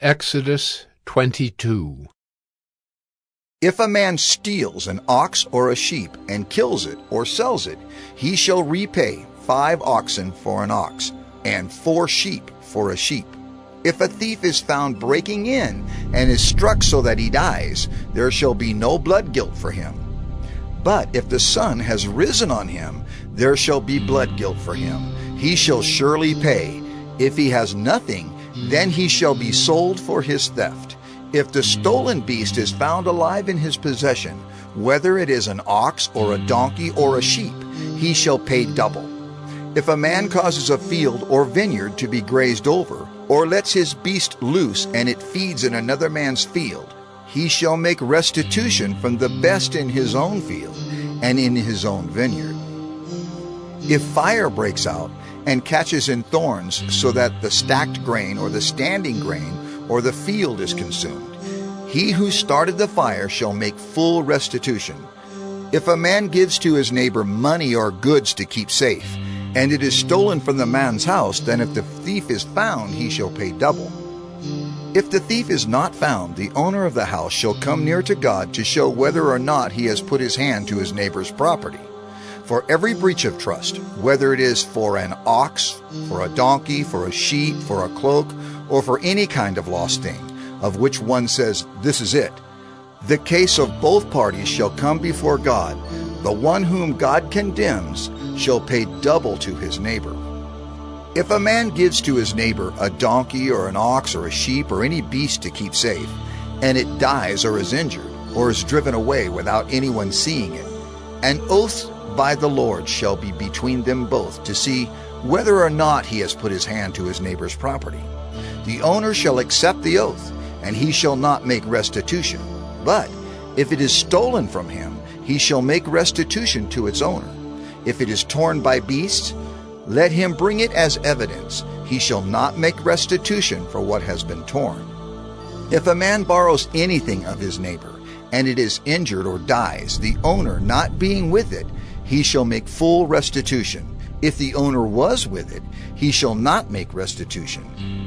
Exodus 22. If a man steals an ox or a sheep and kills it or sells it, he shall repay 5 oxen for an ox and 4 sheep for a sheep. If a thief is found breaking in and is struck so that he dies, there shall be no blood guilt for him. But if the sun has risen on him, there shall be blood guilt for him. He shall surely pay. If he has nothing, then he shall be sold for his theft. If the stolen beast is found alive in his possession, whether it is an ox or a donkey or a sheep, he shall pay double. If a man causes a field or vineyard to be grazed over, or lets his beast loose and it feeds in another man's field, he shall make restitution from the best in his own field and in his own vineyard. If fire breaks out and catches in thorns so that the stacked grain or the standing grain or the field is consumed, he who started the fire shall make full restitution. If a man gives to his neighbor money or goods to keep safe, and it is stolen from the man's house, then if the thief is found, he shall pay double. If the thief is not found, the owner of the house shall come near to God to show whether or not he has put his hand to his neighbor's property. For every breach of trust, whether it is for an ox, for a donkey, for a sheep, for a cloak, or for any kind of lost thing, of which one says, "This is it," the case of both parties shall come before God. The one whom God condemns shall pay double to his neighbor. If a man gives to his neighbor a donkey or an ox or a sheep or any beast to keep safe, and it dies or is injured or is driven away without anyone seeing it, an oath by the Lord shall be between them both to see whether or not he has put his hand to his neighbor's property. The owner shall accept the oath, and he shall not make restitution. But if it is stolen from him, he shall make restitution to its owner. If it is torn by beasts, let him bring it as evidence. He shall not make restitution for what has been torn. If a man borrows anything of his neighbor, and it is injured or dies, the owner not being with it, he shall make full restitution. If the owner was with it, he shall not make restitution.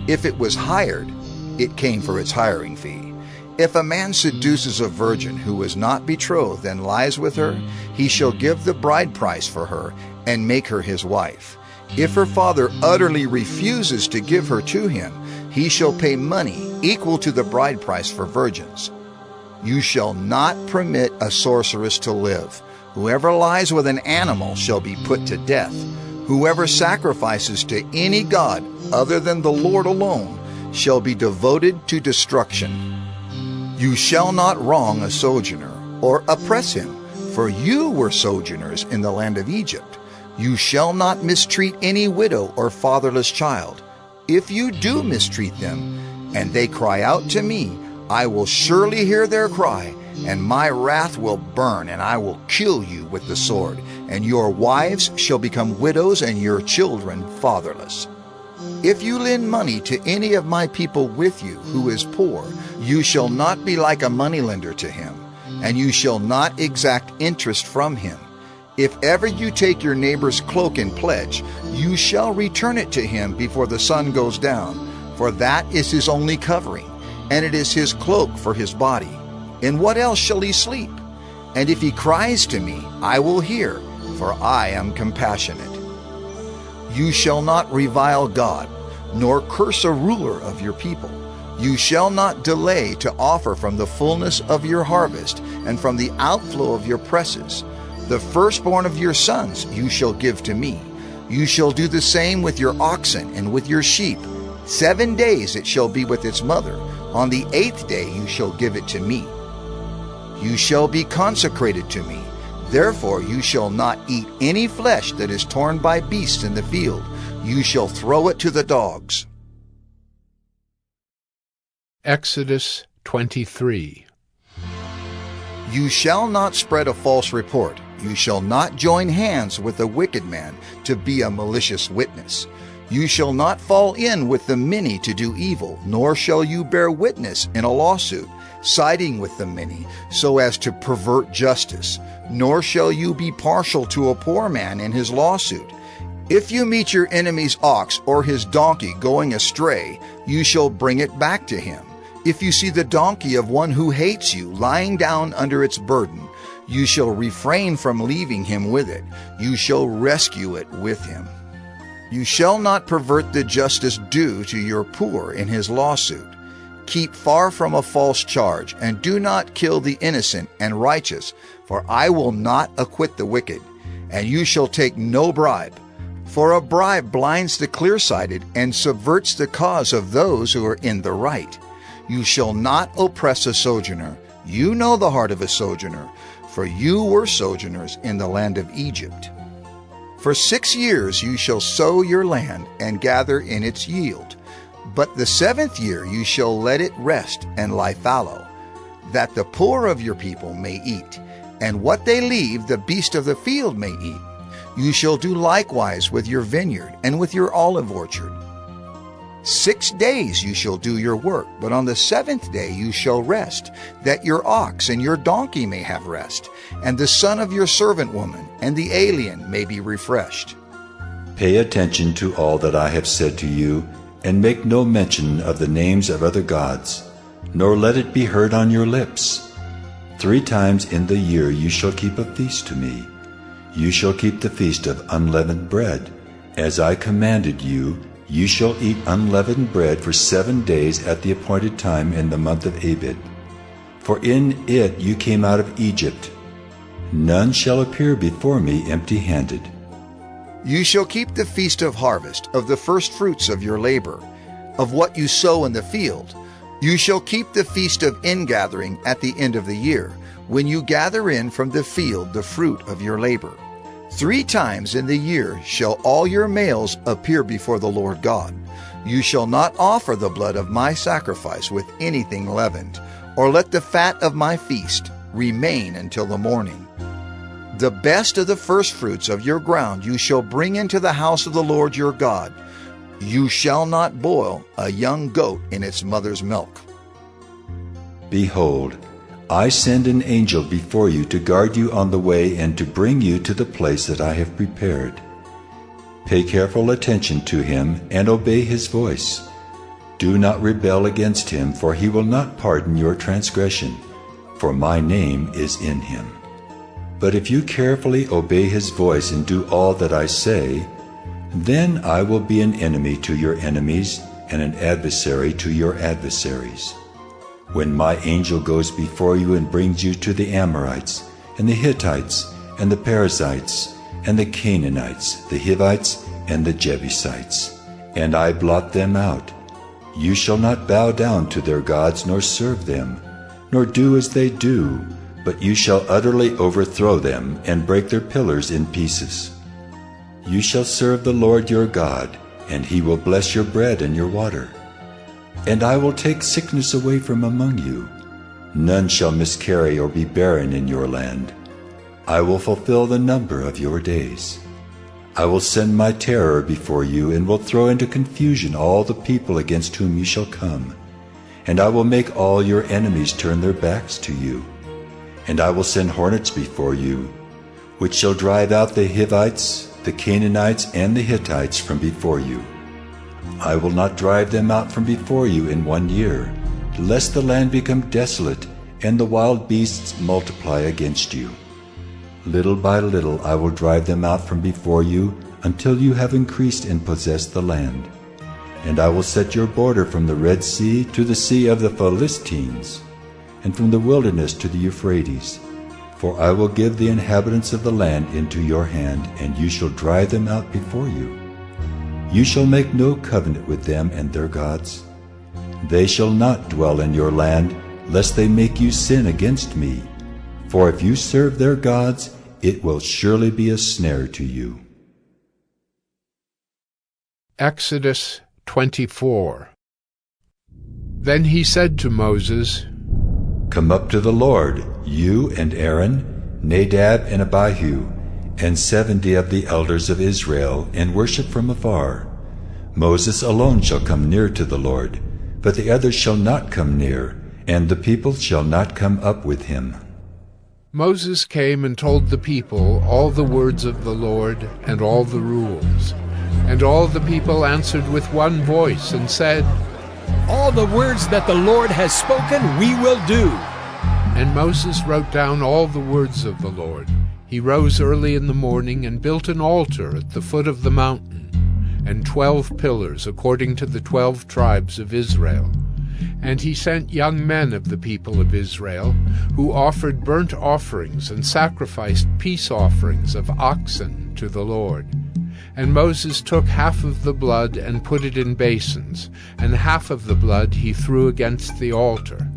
If it was hired, it came for its hiring fee. If a man seduces a virgin who is not betrothed and lies with her, he shall give the bride price for her and make her his wife. If her father utterly refuses to give her to him, he shall pay money equal to the bride price for virgins. You shall not permit a sorceress to live. Whoever lies with an animal shall be put to death. Whoever sacrifices to any god other than the Lord alone shall be devoted to destruction. You shall not wrong a sojourner or oppress him, for you were sojourners in the land of Egypt. You shall not mistreat any widow or fatherless child. If you do mistreat them, and they cry out to me, I will surely hear their cry, and my wrath will burn, and I will kill you with the sword, and your wives shall become widows, and your children fatherless. If you lend money to any of my people with you who is poor, you shall not be like a moneylender to him, and you shall not exact interest from him. If ever you take your neighbor's cloak in pledge, you shall return it to him before the sun goes down, for that is his only covering, and it is his cloak for his body. In what else shall he sleep? And if he cries to me, I will hear, for I am compassionate. You shall not revile God, nor curse a ruler of your people. You shall not delay to offer from the fullness of your harvest, and from the outflow of your presses. The firstborn of your sons you shall give to me. You shall do the same with your oxen and with your sheep. 7 days it shall be with its mother. On the 8th day you shall give it to me. You shall be consecrated to me. Therefore you shall not eat any flesh that is torn by beasts in the field. You shall throw it to the dogs. Exodus 23. You shall not spread a false report. You shall not join hands with a wicked man to be a malicious witness. You shall not fall in with the many to do evil, nor shall you bear witness in a lawsuit, siding with the many, so as to pervert justice. Nor shall you be partial to a poor man in his lawsuit. If you meet your enemy's ox or his donkey going astray, you shall bring it back to him. If you see the donkey of one who hates you lying down under its burden, you shall refrain from leaving him with it. You shall rescue it with him. You shall not pervert the justice due to your poor in his lawsuit. Keep far from a false charge, and do not kill the innocent and righteous, for I will not acquit the wicked. And you shall take no bribe, for a bribe blinds the clear-sighted and subverts the cause of those who are in the right. You shall not oppress a sojourner. You know the heart of a sojourner, for you were sojourners in the land of Egypt. For 6 years you shall sow your land and gather in its yield. But the 7th year you shall let it rest and lie fallow, that the poor of your people may eat, and what they leave the beast of the field may eat. You shall do likewise with your vineyard and with your olive orchard. 6 days you shall do your work, but on the 7th day you shall rest, that your ox and your donkey may have rest, and the son of your servant woman and the alien may be refreshed. Pay attention to all that I have said to you, and make no mention of the names of other gods, nor let it be heard on your lips. 3 times in the year you shall keep a feast to me. You shall keep the feast of unleavened bread. As I commanded you, you shall eat unleavened bread for 7 days at the appointed time in the month of Abib. For in it you came out of Egypt. None shall appear before me empty-handed. You shall keep the feast of harvest, of the first fruits of your labor, of what you sow in the field. You shall keep the feast of ingathering at the end of the year, when you gather in from the field the fruit of your labor. 3 times in the year shall all your males appear before the Lord God. You shall not offer the blood of my sacrifice with anything leavened, or let the fat of my feast remain until the morning. The best of the firstfruits of your ground you shall bring into the house of the Lord your God. You shall not boil a young goat in its mother's milk. Behold, I send an angel before you to guard you on the way and to bring you to the place that I have prepared. Pay careful attention to him and obey his voice. Do not rebel against him, for he will not pardon your transgression, for my name is in him. But if you carefully obey his voice and do all that I say, then I will be an enemy to your enemies and an adversary to your adversaries. When my angel goes before you and brings you to the Amorites, and the Hittites, and the Perizzites, and the Canaanites, the Hivites, and the Jebusites, and I blot them out, you shall not bow down to their gods nor serve them, nor do as they do, but you shall utterly overthrow them and break their pillars in pieces. You shall serve the Lord your God, and he will bless your bread and your water. And I will take sickness away from among you. None shall miscarry or be barren in your land. I will fulfill the number of your days. I will send my terror before you, and will throw into confusion all the people against whom you shall come. And I will make all your enemies turn their backs to you. And I will send hornets before you, which shall drive out the Hivites, the Canaanites, and the Hittites from before you. I will not drive them out from before you in 1 year, lest the land become desolate, and the wild beasts multiply against you. Little by little I will drive them out from before you, until you have increased and possessed the land. And I will set your border from the Red Sea to the Sea of the Philistines, and from the wilderness to the Euphrates. For I will give the inhabitants of the land into your hand, and you shall drive them out before you. You shall make no covenant with them and their gods. They shall not dwell in your land, lest they make you sin against me. For if you serve their gods, it will surely be a snare to you. Exodus 24. Then he said to Moses, Come up to the Lord, you and Aaron, Nadab and Abihu, and 70 of the elders of Israel, and worship from afar. Moses alone shall come near to the Lord, but the others shall not come near, and the people shall not come up with him. Moses came and told the people all the words of the Lord and all the rules. And all the people answered with one voice and said, "All the words that the Lord has spoken we will do." And Moses wrote down all the words of the Lord. He rose early in the morning and built an altar at the foot of the mountain, and 12 pillars according to the 12 tribes of Israel. And he sent young men of the people of Israel, who offered burnt offerings and sacrificed peace offerings of oxen to the Lord. And Moses took half of the blood and put it in basins, and half of the blood he threw against the altar.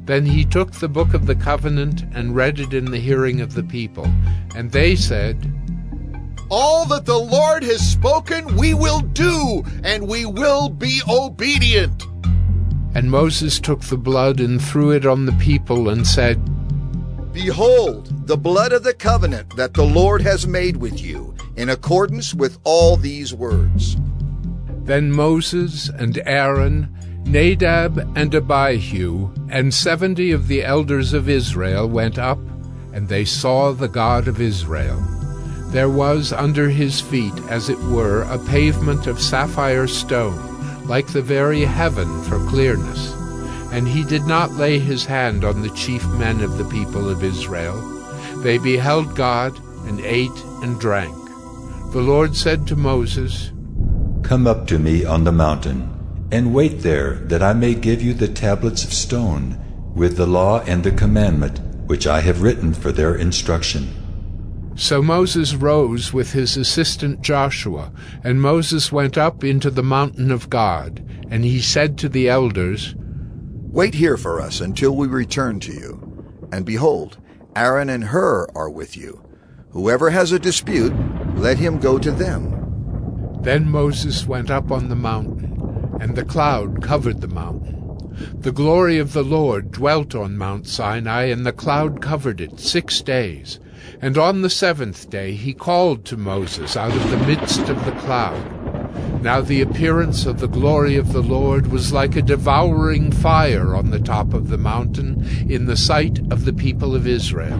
Then he took the book of the covenant and read it in the hearing of the people. And they said, "All that the Lord has spoken we will do, and we will be obedient." And Moses took the blood and threw it on the people and said, Behold, the blood of the covenant that the Lord has made with you, in accordance with all these words. Then Moses and Aaron, Nadab and Abihu, and 70 of the elders of Israel went up, and they saw the God of Israel. There was under his feet, as it were, a pavement of sapphire stone, like the very heaven for clearness. And he did not lay his hand on the chief men of the people of Israel. They beheld God, and ate and drank. The Lord said to Moses, "Come up to me on the mountain, and wait there, that I may give you the tablets of stone, with the law and the commandment, which I have written for their instruction." So Moses rose with his assistant Joshua, and Moses went up into the mountain of God. And he said to the elders, Wait here for us until we return to you. And behold, Aaron and Hur are with you. Whoever has a dispute, let him go to them. Then Moses went up on the mountain, and the cloud covered the mountain. The glory of the Lord dwelt on Mount Sinai, and the cloud covered it 6 days. And on the 7th day he called to Moses out of the midst of the cloud. Now the appearance of the glory of the Lord was like a devouring fire on the top of the mountain in the sight of the people of Israel.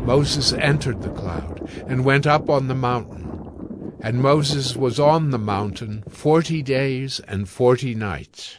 Moses entered the cloud and went up on the mountain. And Moses was on the mountain 40 days and 40 nights.